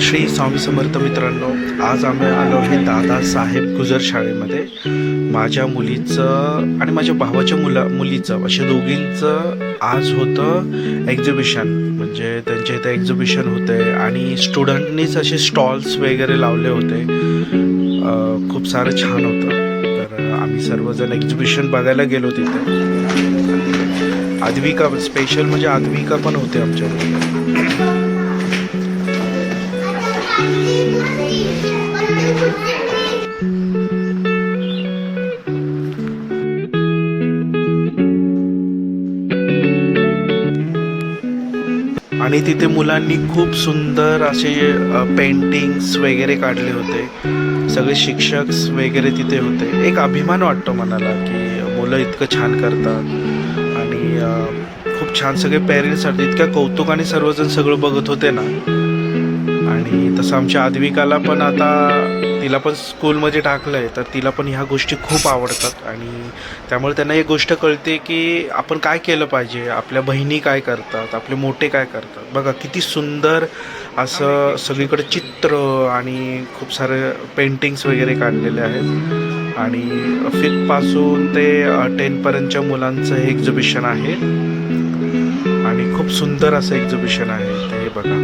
श्री स्वामी समर्थ मित्रांनो, आज आम्ही आलो आहे दादासाहेब गुजर शाळेमध्ये. माझ्या मुलीचं आणि माझ्या भावाच्या मुलीचं अशा दोघींचं आज होतं एक्झिबिशन. म्हणजे त्यांच्या इथे एक्झिबिशन होते आणि स्टुडंटनीच असे स्टॉल्स वगैरे लावले होते. खूप सारं छान होतं. तर आम्ही सर्वजण एक्झिबिशन बघायला गेलो तिथे. आद्विका स्पेशल म्हणजे आद्विका पण होते आमच्याकडे. आणि तिथे मुलांनी खूप सुंदर असे पेंटिंग्स वगैरे काढले होते. सगळे शिक्षक वगैरे तिथे होते. एक अभिमान वाटतो मनाला की मुलं इतकं छान करतात आणि खूप छान सगळे पेरेंट्स इतक्या कौतुकाने सर्वजण सगळं बघत होते ना. आणि तसं आमच्या आद्विकाला पण आता तिला पण स्कूलमध्ये टाकलं आहे, तर तिला पण ह्या गोष्टी खूप आवडतात. आणि त्यामुळे त्यांना एक गोष्ट कळते की आपण काय केलं पाहिजे, आपल्या बहिणी काय करतात, आपले मोठे काय करतात. बघा किती सुंदर असं सगळीकडे चित्र आणि खूप सारे पेंटिंग्स वगैरे काढलेले आहेत. आणि 5th ते 10th मुलांचं हे एक्झिबिशन आहे आणि खूप सुंदर असं एक्झिबिशन आहे ते बघा.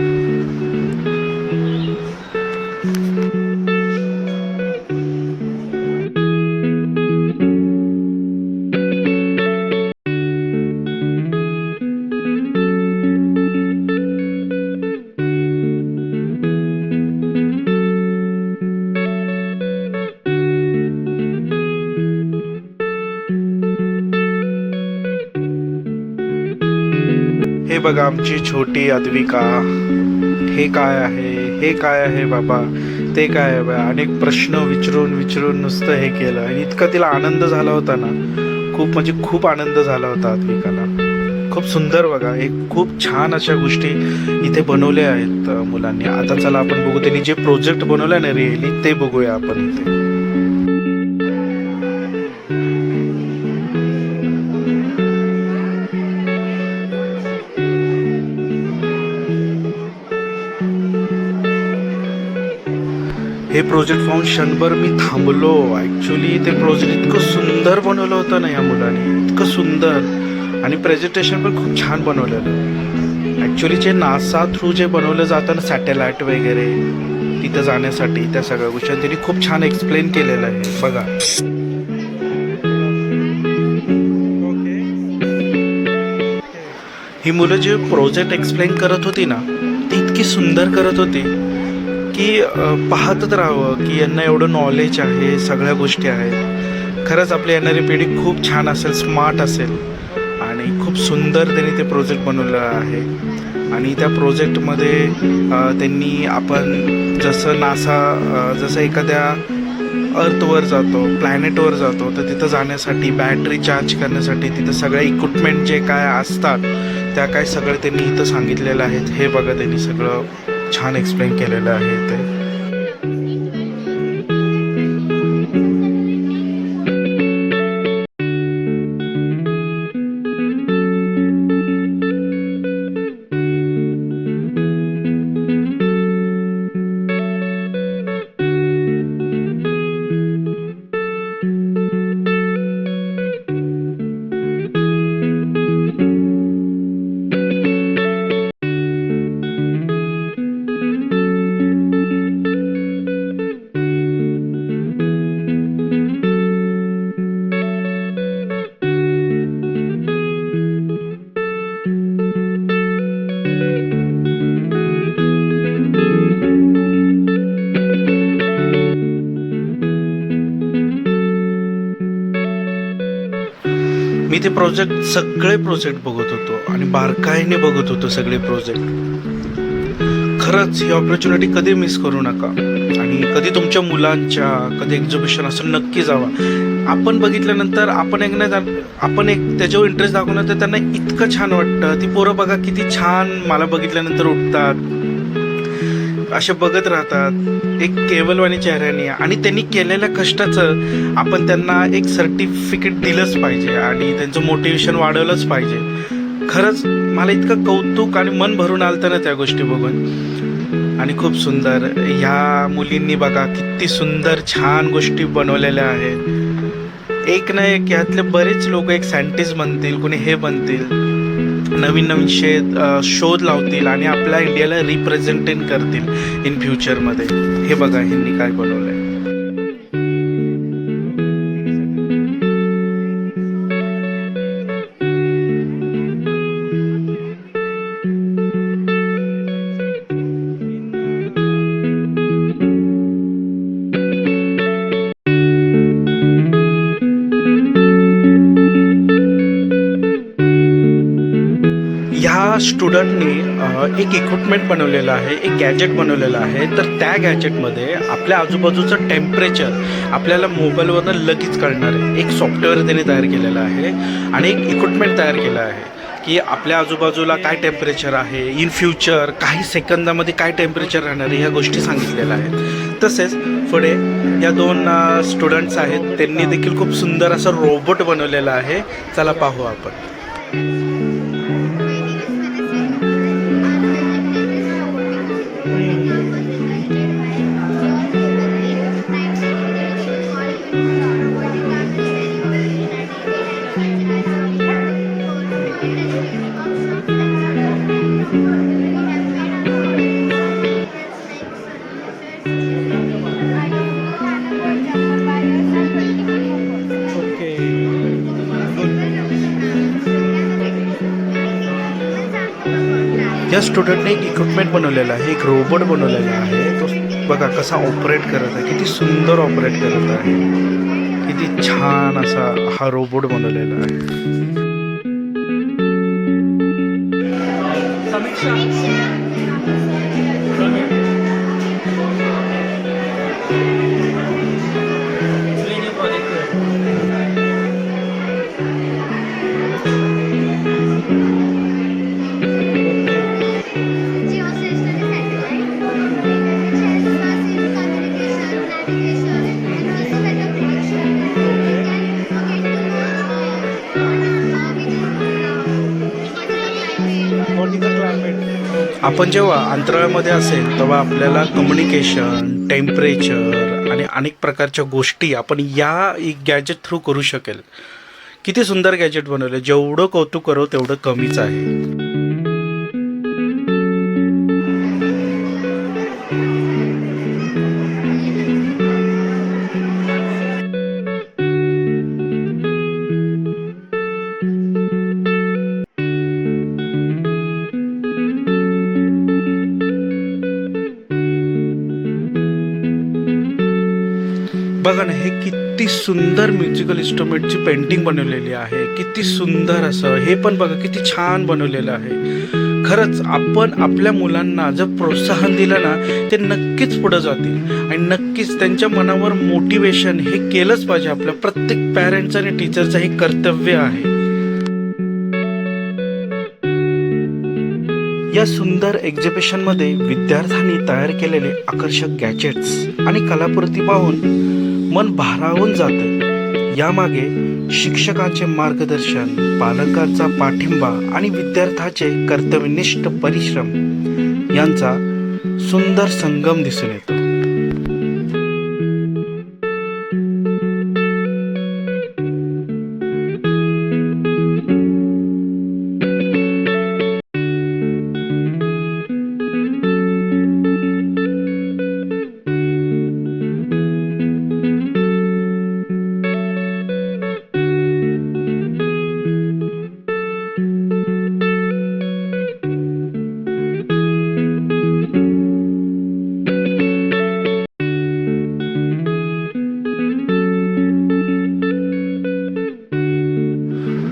हे बघा आमची छोटी अद्विका. हे काय आहे, हे काय आहे बाबा, ते काय आहे बा. अनेक प्रश्न विचारून नुसतं हे केलं आणि इतका तिला आनंद झाला होता ना. खूप म्हणजे खूप आनंद झाला होता अद्विकाला. खूप सुंदर बघा, एक खूप छान अशा गोष्टी इथे बनवल्या आहेत मुलांनी. आता चला आपण बघू त्यांनी जे प्रोजेक्ट बनवलं ना रिअली ते बघूया आपण इथे. हे प्रोजेक्ट पाहून क्षणभर मी थांबलो. ॲक्च्युली ते प्रोजेक्ट इतकं सुंदर बनवलं होतं ना या मुलांनी, इतकं सुंदर. आणि प्रेझेंटेशन पण खूप छान बनवलेलं. ॲक्च्युली जे नासा थ्रू जे बनवलं जातं ना सॅटेलाईट वगैरे तिथं जाण्यासाठी, त्या सगळ्या गोष्टी त्यांनी खूप छान एक्सप्लेन केलेलं आहे बघा. ही मुलं जे प्रोजेक्ट एक्सप्लेन करत होती ना, ती इतकी सुंदर करत होती की पाहतच राहावं की यांना एवढं नॉलेज आहे, सगळ्या गोष्टी आहेत. खरंच आपली येणारी पिढी खूप छान असेल, स्मार्ट असेल. आणि खूप सुंदर त्यांनी ते प्रोजेक्ट बनवलं आहे. आणि त्या प्रोजेक्टमध्ये त्यांनी आपण जसं जसं एखाद्या अर्थवर जातो, प्लॅनेटवर जातो, तर तिथं जाण्यासाठी बॅटरी चार्ज करण्यासाठी तिथं सगळ्या इक्विपमेंट जे काय असतात त्या काय सगळं त्यांनी इथं सांगितलेलं आहे. हे बघा त्यांनी सगळं छान एक्सप्लेन केलेलं आहे ते. मी ते सगळे प्रोजेक्ट बघत होतो आणि बारकाईने बघत होतो सगळे प्रोजेक्ट. खरंच ही ऑपॉर्च्युनिटी कधी मिस करू नका. आणि कधी तुमच्या मुलांच्या कधी एक्झिबिशन असं नक्की जावा. आपण बघितल्यानंतर आपण एक त्याच्यावर इंटरेस्ट दाखवणार तर त्यांना इतकं छान वाटतं. ती पोरं बघा किती छान मला बघितल्यानंतर उठतात, असे बघत राहतात एक केवलवाणी चेहऱ्याने. आणि त्यांनी केलेल्या कष्टाचं आपण त्यांना एक सर्टिफिकेट दिलंच पाहिजे आणि त्यांचं मोटिवेशन वाढवलंच पाहिजे. खरंच मला इतकं कौतुक आणि मन भरून आलं ना त्या गोष्टी बघून. आणि खूप सुंदर. ह्या मुलींनी बघा किती सुंदर छान गोष्टी बनवलेल्या आहेत. एक ना एक यातले बरेच लोक एक सायंटिस्ट बनतील, कोणी हे बनतील, नवीन नवीन शोध लावतील आणि आपल्या इंडियाला रिप्रेझेंटेट करतील इन फ्युचरमध्ये. हे बघा ह्यांनी काय बनवलंय. ह्या स्टुडंटनी एक इक्विपमेंट बनवलेलं आहे, एक गॅजेट बनवलेलं आहे. तर त्या गॅजेटमध्ये आपल्या आजूबाजूचं टेम्परेचर आपल्याला मोबाईलवरनं लगेच कळणार आहे. एक सॉफ्टवेअर त्याने तयार केलेलं आहे आणि एक इक्विपमेंट तयार केलं आहे की आपल्या आजूबाजूला काय टेम्परेचर आहे, इन फ्युचर काही सेकंदामध्ये काय टेम्परेचर राहणार आहे, ह्या गोष्टी सांगितलेल्या आहेत. तसेच पुढे या दोन स्टुडंट्स आहेत, त्यांनी देखील खूप सुंदर असं रोबोट बनवलेलं आहे. चला पाहू आपण. या स्टुडंटने एक इक्विपमेंट बनवलेला आहे, एक रोबोट बनवलेला आहे. तो बघा कसा ऑपरेट करत आहे, किती सुंदर ऑपरेट करत आहे, किती छान असा हा रोबोट बनवलेला आहे. आपण जेव्हा अंतराळामध्ये असेल तेव्हा आपल्याला कम्युनिकेशन, टेम्परेचर आणि अनेक प्रकारच्या गोष्टी आपण या गॅजेट थ्रू करू शकेल. किती सुंदर गॅजेट बनवले. जेवढं कौतुक करो तेवढं कमीच आहे. बघा ना, हे किती सुंदर म्युझिकल इन्स्ट्रुमेंटची पेंटिंग बनवलेली आहे. किती सुंदर असं हे पण बघा किती छान बनवलेलं आहे. खरंच आपण आपल्या मुलांना जर प्रोत्साहन दिलं ना, ते नक्कीच पुढे जातील आणि नक्कीच त्यांच्या मनावर मोटिवेशन हे केलंच पाहिजे. आपल्या प्रत्येक पॅरेंट्स आणि टीचरचं हे कर्तव्य आहे. या सुंदर एक्झिबिशनमध्ये विद्यार्थ्यांनी तयार केलेले आकर्षक गॅजेट्स आणि कलाकृती पाहून मन भारावून जाते. यामागे शिक्षकांचे मार्गदर्शन, पालकांचा पाठिंबा आणि विद्यार्थ्याचे कर्तव्यनिष्ठ परिश्रम यांचा सुंदर संगम दिसून येतो.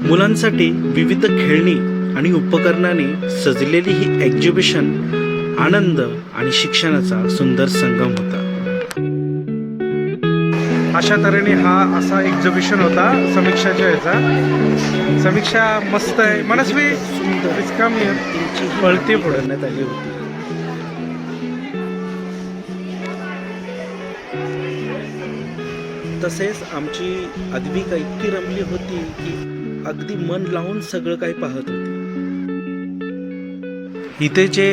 मुलांसाठी विविध खेळणी आणि उपकरणांनी सजलेली ही एक्झिबिशन आनंद आणि शिक्षणाचा सुंदर संगम होता. अशा तऱ्हेने हा असा एक्झिबिशन होता समीक्षाच्या याचा. समीक्षा मस्त आहे. मनस्वी काम पळती फोडण्यात आली होती. तसेच आमची अद्विका इतकी रमली होती की अगदी मन लावून सगळं काही पाहत होती. इथे जे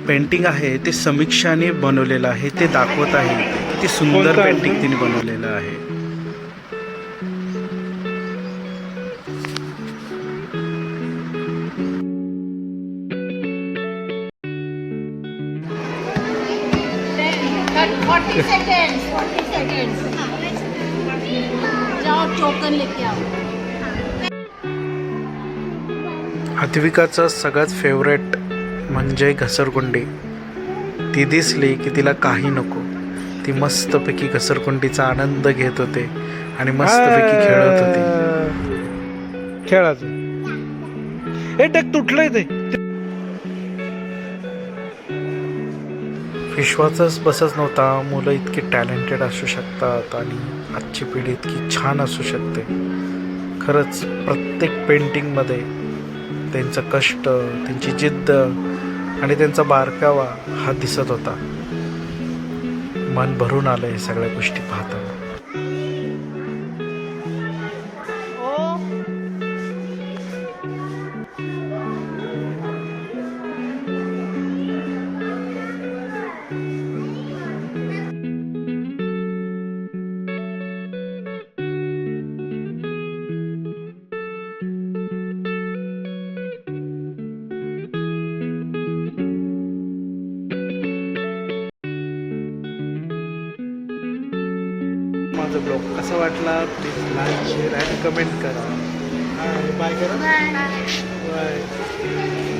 पेंटिंग आहे ते समीक्षाने बनवलेलं आहे, ते दाखवत आहे इथे. किती सुंदर पेंटिंग तिने बनवलेलं आहे. फोर्टी सेकेंड्स जाओ टोकन लेके आओ. अद्विकाचं सगळ्यात फेवरेट म्हणजे घसरगुंडी. ती दिसली की तिला काही नको, ती मस्तपैकी घसरगुंडीचा आनंद घेत होते आणि मस्तपैकी खेळत होती. खेळाचं हे टक तुटलंय ते. विश्वासच बसत नव्हता, मुलं इतकी टॅलेंटेड असू शकतात आणि आजची पिढी इतकी छान असू शकते. खरंच प्रत्येक पेंटिंगमध्ये त्यांचं कष्ट, त्यांची जिद्द आणि त्यांचा बारकावा हा दिसत होता. मन भरून आलं हे सगळ्या गोष्टी पाहताना. माझा ब्लॉग कसा वाटला प्लीज लाईक शेअर आणि कमेंट करा. बाय करा. बाय.